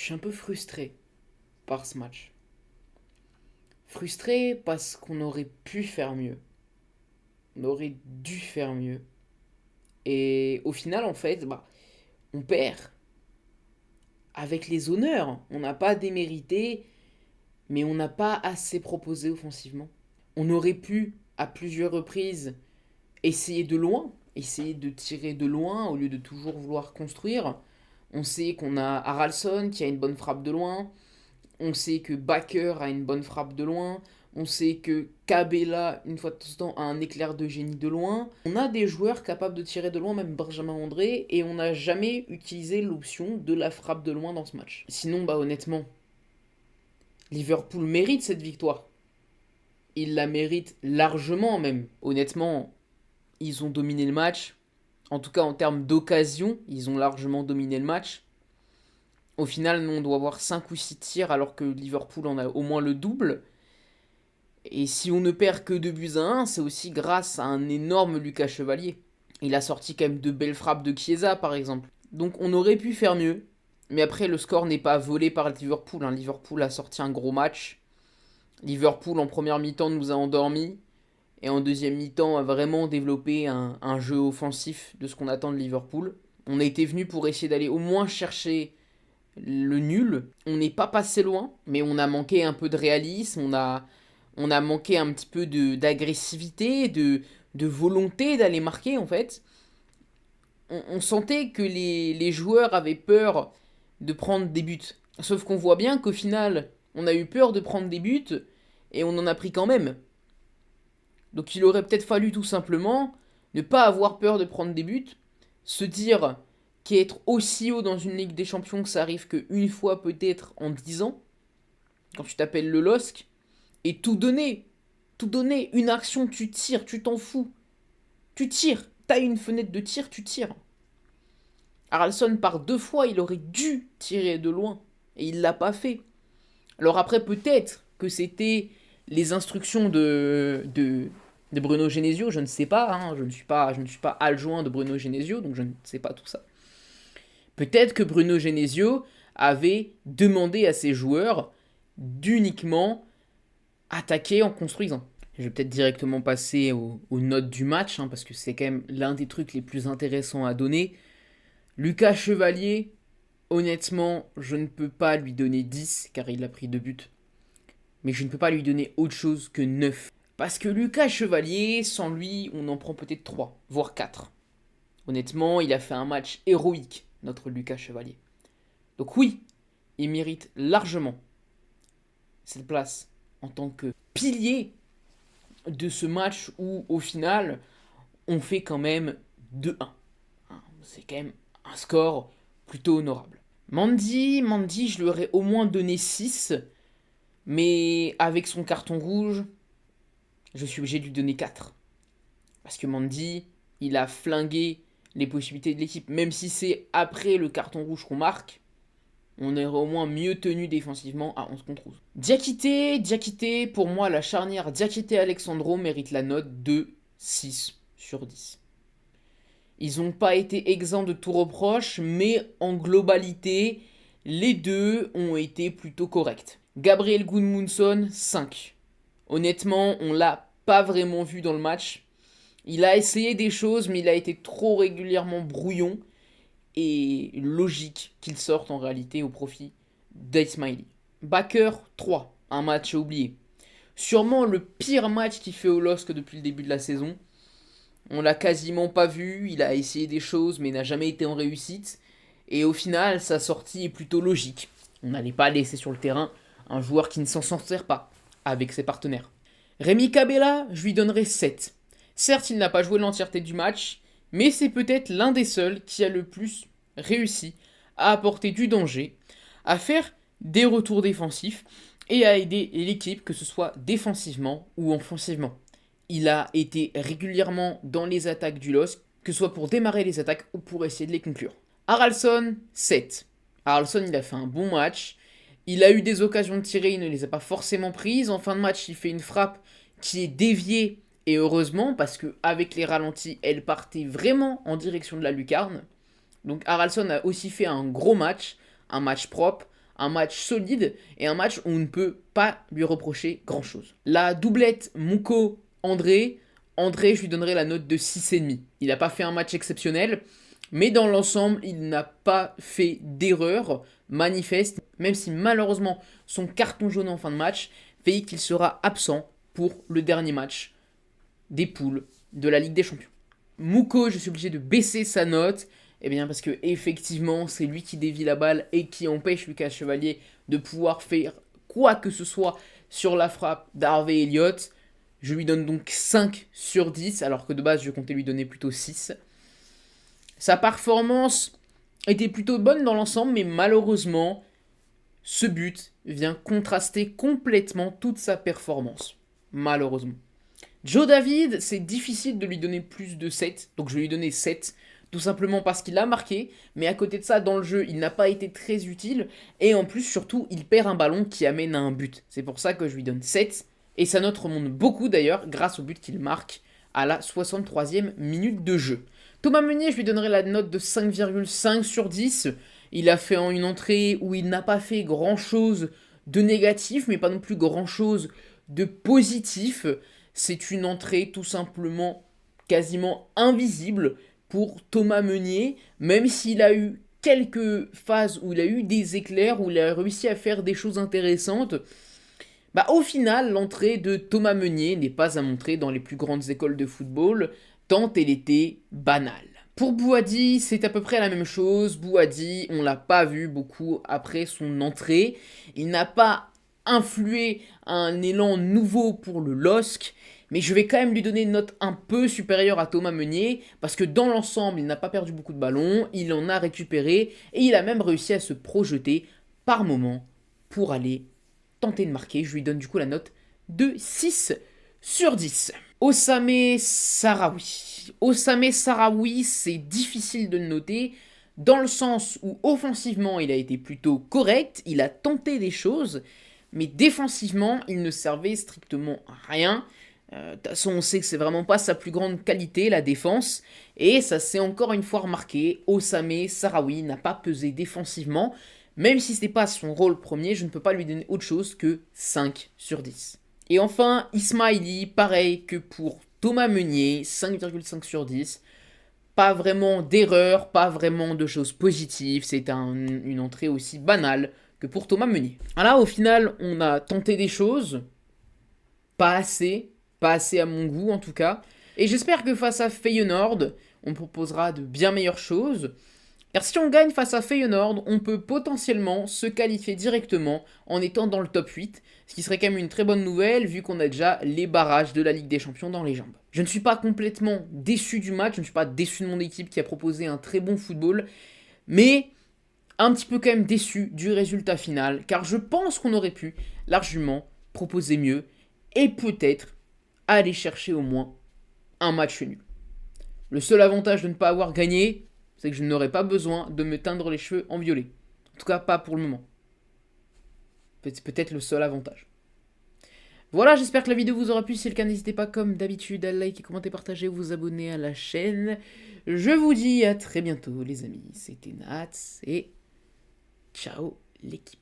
Je suis un peu frustré par ce match. Frustré parce qu'on aurait pu faire mieux. On aurait dû faire mieux. Et au final, en fait, on perd avec les honneurs. On n'a pas démérité, mais on n'a pas assez proposé offensivement. On aurait pu, à plusieurs reprises, essayer de loin, essayer de tirer de loin au lieu de toujours vouloir construire. On sait qu'on a Haralson qui a une bonne frappe de loin. On sait que Baker a une bonne frappe de loin. On sait que Cabella, une fois de temps, a un éclair de génie de loin. On a des joueurs capables de tirer de loin, même Benjamin André, et on n'a jamais utilisé l'option de la frappe de loin dans ce match. Sinon, honnêtement, Liverpool mérite cette victoire. Il la mérite largement même. Honnêtement, ils ont dominé le match. En tout cas, en termes d'occasion, ils ont largement dominé le match. Au final, nous, on doit avoir 5 ou 6 tirs alors que Liverpool en a au moins le double. Et si on ne perd que 2 buts à 1, c'est aussi grâce à un énorme Lucas Chevalier. Il a sorti quand même de belles frappes de Chiesa, par exemple. Donc on aurait pu faire mieux. Mais après, le score n'est pas volé par Liverpool. Liverpool a sorti un gros match. Liverpool, en première mi-temps, nous a endormis. Et en deuxième mi-temps, a vraiment développé un jeu offensif de ce qu'on attend de Liverpool. On a été venu pour essayer d'aller au moins chercher le nul. On n'est pas passé loin, mais on a manqué un peu de réalisme. On a manqué un petit peu d'agressivité, de volonté d'aller marquer, en fait. On sentait que les joueurs avaient peur de prendre des buts. Sauf qu'on voit bien qu'au final, on a eu peur de prendre des buts et on en a pris quand même. Donc il aurait peut-être fallu tout simplement ne pas avoir peur de prendre des buts, se dire qu'être aussi haut dans une Ligue des Champions, que ça arrive qu'une fois peut-être en 10 ans, quand tu t'appelles le LOSC, et tout donner. Tout donner. Une action, tu tires, tu t'en fous. Tu tires. T'as une fenêtre de tir, tu tires. Haralson, par 2 fois, il aurait dû tirer de loin. Et il l'a pas fait. Alors après, peut-être que c'était les instructions de Bruno Genesio, je ne sais pas, je ne suis pas adjoint de Bruno Genesio, donc je ne sais pas tout ça. Peut-être que Bruno Genesio avait demandé à ses joueurs d'uniquement attaquer en construisant. Je vais peut-être directement passer aux notes du match, parce que c'est quand même l'un des trucs les plus intéressants à donner. Lucas Chevalier, honnêtement, je ne peux pas lui donner 10, car il a pris 2 buts. Mais je ne peux pas lui donner autre chose que 9. Parce que Lucas Chevalier, sans lui, on en prend peut-être 3, voire 4. Honnêtement, il a fait un match héroïque, notre Lucas Chevalier. Donc oui, il mérite largement cette place en tant que pilier de ce match où, au final, on fait quand même 2-1. C'est quand même un score plutôt honorable. Mandy, je lui aurais au moins donné 6, mais avec son carton rouge, je suis obligé de lui donner 4. Parce que Mandy, il a flingué les possibilités de l'équipe. Même si c'est après le carton rouge qu'on marque, on aurait au moins mieux tenu défensivement à 11 contre 11. Diakité, pour moi, la charnière Diakité-Alexandro mérite la note de 6 sur 10. Ils n'ont pas été exempts de tout reproche, mais en globalité, les deux ont été plutôt corrects. Gabriel Gudmundsson, 5. Honnêtement, on l'a pas vraiment vu dans le match. Il a essayé des choses, mais il a été trop régulièrement brouillon et logique qu'il sorte en réalité au profit d'Ismaili. Baker, 3. Un match à oublier. Sûrement le pire match qu'il fait au LOSC depuis le début de la saison. On l'a quasiment pas vu, il a essayé des choses mais n'a jamais été en réussite. Et au final, sa sortie est plutôt logique. On n'allait pas laisser sur le terrain un joueur qui ne s'en sortait pas avec ses partenaires. Rémi Cabella, je lui donnerai 7. Certes, il n'a pas joué l'entièreté du match, mais c'est peut-être l'un des seuls qui a le plus réussi à apporter du danger, à faire des retours défensifs et à aider l'équipe, que ce soit défensivement ou offensivement. Il a été régulièrement dans les attaques du LOSC, que ce soit pour démarrer les attaques ou pour essayer de les conclure. Haralson, 7. Haralson, il a fait un bon match. Il a eu des occasions de tirer, il ne les a pas forcément prises. En fin de match, il fait une frappe qui est déviée, et heureusement, parce qu'avec les ralentis, elle partait vraiment en direction de la lucarne. Donc Haralson a aussi fait un gros match, un match propre, un match solide et un match où on ne peut pas lui reprocher grand-chose. La doublette Mouko-André, je lui donnerai la note de 6,5. Il n'a pas fait un match exceptionnel, mais dans l'ensemble, il n'a pas fait d'erreur manifeste, même si malheureusement son carton jaune en fin de match fait qu'il sera absent pour le dernier match des poules de la Ligue des Champions. Mouko, je suis obligé de baisser sa note, eh bien parce que effectivement c'est lui qui dévie la balle et qui empêche Lucas Chevalier de pouvoir faire quoi que ce soit sur la frappe d'Harvey Elliott. Je lui donne donc 5 sur 10, alors que de base je comptais lui donner plutôt 6. Sa performance était plutôt bonne dans l'ensemble, mais malheureusement, ce but vient contraster complètement toute sa performance. Malheureusement. Joe David, c'est difficile de lui donner plus de 7, donc je vais lui donner 7, tout simplement parce qu'il a marqué, mais à côté de ça, dans le jeu, il n'a pas été très utile, et en plus, surtout, il perd un ballon qui amène à un but. C'est pour ça que je lui donne 7, et sa note remonte beaucoup d'ailleurs, grâce au but qu'il marque à la 63e minute de jeu. Thomas Meunier, je lui donnerai la note de 5,5 sur 10. Il a fait en une entrée où il n'a pas fait grand-chose de négatif, mais pas non plus grand-chose de positif. C'est une entrée tout simplement quasiment invisible pour Thomas Meunier, même s'il a eu quelques phases où il a eu des éclairs, où il a réussi à faire des choses intéressantes. Au final, l'entrée de Thomas Meunier n'est pas à montrer dans les plus grandes écoles de football, tant elle était banale. Pour Bouhaddi, c'est à peu près la même chose. Bouhaddi, on l'a pas vu beaucoup après son entrée. Il n'a pas influé un élan nouveau pour le LOSC, mais je vais quand même lui donner une note un peu supérieure à Thomas Meunier, parce que dans l'ensemble, il n'a pas perdu beaucoup de ballons, il en a récupéré, et il a même réussi à se projeter par moment pour aller tenter de marquer. Je lui donne du coup la note de 6 sur 10. Osame Sahraoui. Osame Sahraoui, c'est difficile de le noter, dans le sens où offensivement, il a été plutôt correct, il a tenté des choses, mais défensivement, il ne servait strictement à rien. De toute façon, on sait que c'est vraiment pas sa plus grande qualité, la défense, et ça s'est encore une fois remarqué. Osame Sahraoui n'a pas pesé défensivement, même si ce n'est pas son rôle premier, je ne peux pas lui donner autre chose que 5 sur 10. Et enfin, Ismaili, pareil que pour Thomas Meunier, 5,5 sur 10. Pas vraiment d'erreur, pas vraiment de choses positives, c'est une entrée aussi banale que pour Thomas Meunier. Là, au final, on a tenté des choses, pas assez à mon goût en tout cas, et j'espère que face à Feyenoord, on proposera de bien meilleures choses. Car si on gagne face à Feyenoord, on peut potentiellement se qualifier directement en étant dans le top 8, ce qui serait quand même une très bonne nouvelle vu qu'on a déjà les barrages de la Ligue des Champions dans les jambes. Je ne suis pas complètement déçu du match, je ne suis pas déçu de mon équipe qui a proposé un très bon football, mais un petit peu quand même déçu du résultat final, car je pense qu'on aurait pu largement proposer mieux et peut-être aller chercher au moins un match nul. Le seul avantage de ne pas avoir gagné, c'est que je n'aurais pas besoin de me teindre les cheveux en violet. En tout cas, pas pour le moment. C'est peut-être le seul avantage. Voilà, j'espère que la vidéo vous aura plu. Si c'est le cas, n'hésitez pas, comme d'habitude, à liker, commenter, partager, vous abonner à la chaîne. Je vous dis à très bientôt, les amis. C'était Nats et ciao l'équipe.